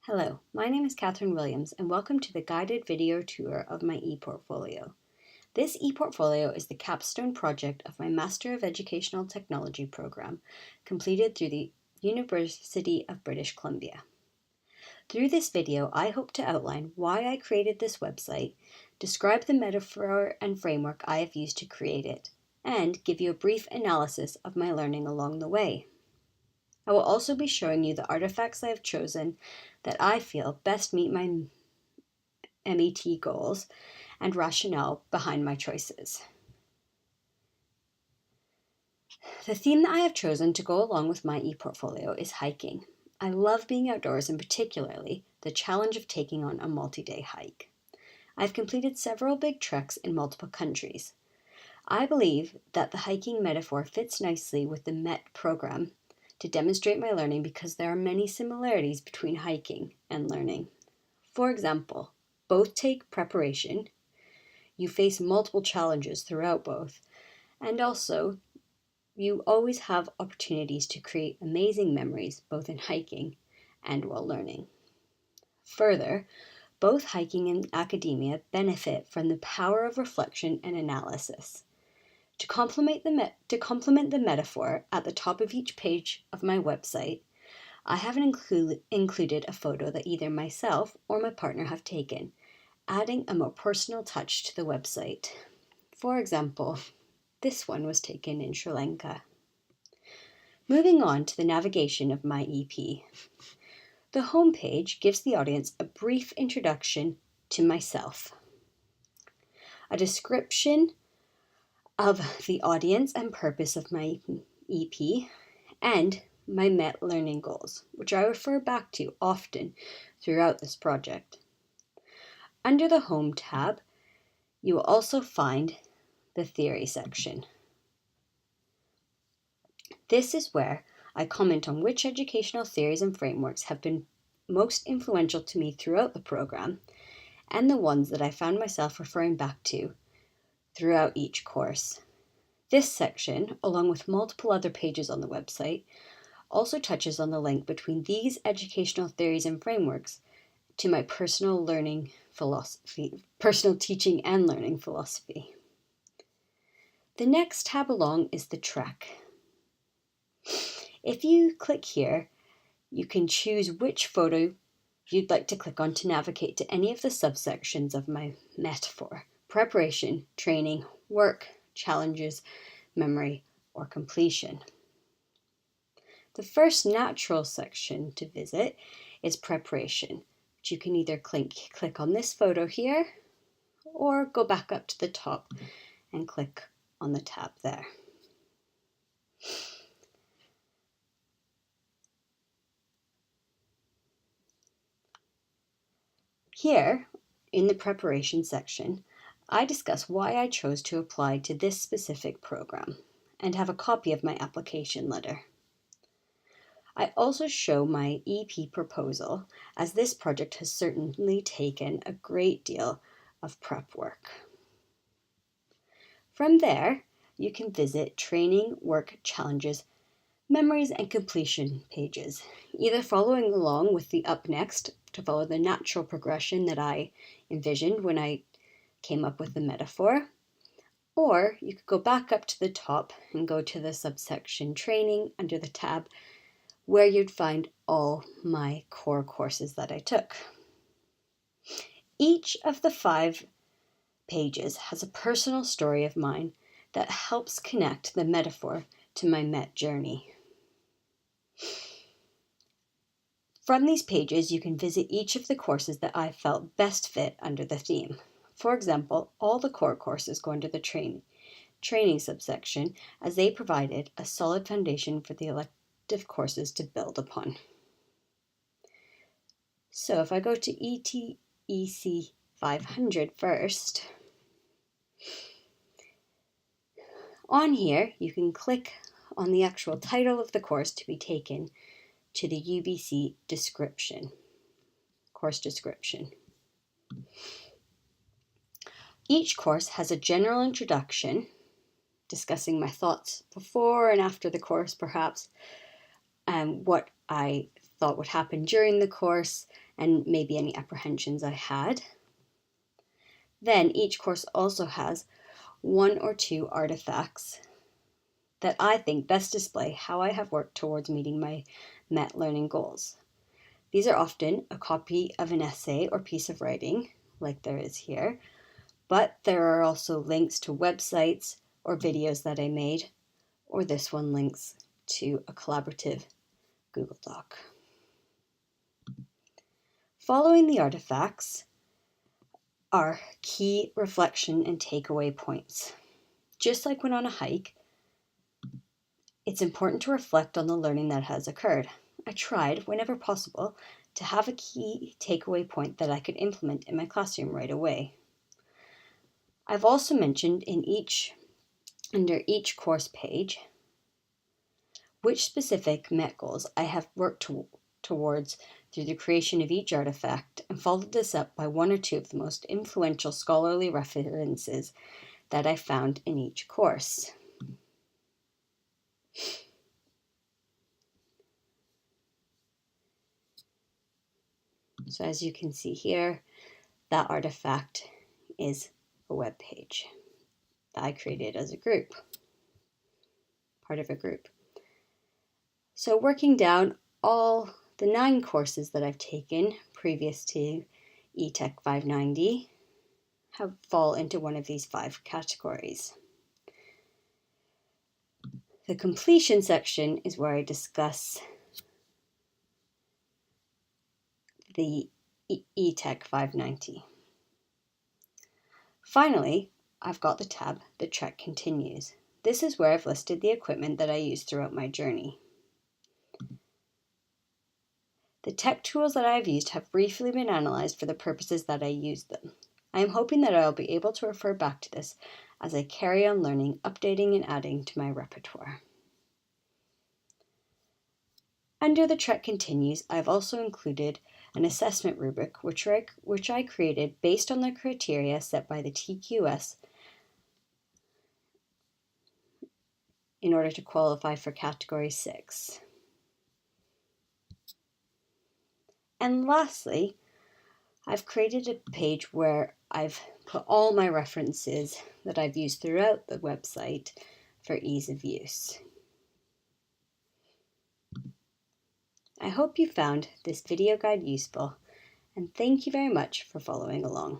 Hello, my name is Catherine Williams and welcome to the guided video tour of my ePortfolio. This ePortfolio is the capstone project of my Master of Educational Technology program, completed through the University of British Columbia. Through this video, I hope to outline why I created this website, describe the metaphor and framework I have used to create it, and give you a brief analysis of my learning along the way. I will also be showing you the artifacts I have chosen that I feel best meet my MET goals and rationale behind my choices. The theme that I have chosen to go along with my ePortfolio is hiking. I love being outdoors and particularly the challenge of taking on a multi-day hike. I've completed several big treks in multiple countries. I believe that the hiking metaphor fits nicely with the MET program to demonstrate my learning because there are many similarities between hiking and learning. For example, both take preparation, you face multiple challenges throughout both, and also you always have opportunities to create amazing memories both in hiking and while learning. Further, both hiking and academia benefit from the power of reflection and analysis. To complement the metaphor, at the top of each page of my website, I have included a photo that either myself or my partner have taken, adding a more personal touch to the website. For example, this one was taken in Sri Lanka. Moving on to the navigation of my EP. The homepage gives the audience a brief introduction to myself, a description of the audience and purpose of my EP, and my MET learning goals, which I refer back to often throughout this project. Under the Home tab, you will also find the Theory section. This is where I comment on which educational theories and frameworks have been most influential to me throughout the program, and the ones that I found myself referring back to throughout each course. This section, along with multiple other pages on the website, also touches on the link between these educational theories and frameworks to my personal teaching and learning philosophy. The next tab along is the Trek. If you click here, you can choose which photo you'd like to click on to navigate to any of the subsections of my metaphor: preparation, training, work, challenges, memory, or completion. The first natural section to visit is preparation, which you can either click on this photo here or go back up to the top and click on the tab there. Here, in the preparation section, I discuss why I chose to apply to this specific program and have a copy of my application letter. I also show my EP proposal, as this project has certainly taken a great deal of prep work. From there, you can visit training, work, challenges, memories, and completion pages, either following along with the up next to follow the natural progression that I envisioned when I came up with the metaphor, or you could go back up to the top and go to the subsection training under the tab where you'd find all my core courses that I took. Each of the 5 pages has a personal story of mine that helps connect the metaphor to my MET journey. From these pages, you can visit each of the courses that I felt best fit under the theme. For example, all the core courses go under the training subsection, as they provided a solid foundation for the elective courses to build upon. So if I go to ETEC 500 first, on here you can click on the actual title of the course to be taken to the UBC description, course description. Each course has a general introduction, discussing my thoughts before and after the course perhaps, and what I thought would happen during the course, and maybe any apprehensions I had. Then each course also has 1 or 2 artifacts that I think best display how I have worked towards meeting my MET learning goals. These are often a copy of an essay or piece of writing, like there is here, but there are also links to websites or videos that I made, or this one links to a collaborative Google Doc. Following the artifacts are key reflection and takeaway points. Just like when on a hike, it's important to reflect on the learning that has occurred. I tried, whenever possible, to have a key takeaway point that I could implement in my classroom right away. I've also mentioned under each course page which specific MET goals I have worked towards through the creation of each artifact, and followed this up by 1 or 2 of the most influential scholarly references that I found in each course. So as you can see here, that artifact is a web page that I created as a group, part of a group. So working down all the 9 courses that I've taken previous to ETEC 590 fall into one of these 5 categories. The completion section is where I discuss the ETEC 590. Finally, I've got the tab, The Trek Continues. This is where I've listed the equipment that I used throughout my journey. The tech tools that I have used have briefly been analysed for the purposes that I used them. I am hoping that I will be able to refer back to this as I carry on learning, updating and adding to my repertoire. Under the Trek Continues, I've also included an assessment rubric which I created based on the criteria set by the TQS in order to qualify for Category 6. And lastly, I've created a page where I've put all my references that I've used throughout the website for ease of use. I hope you found this video guide useful, and thank you very much for following along.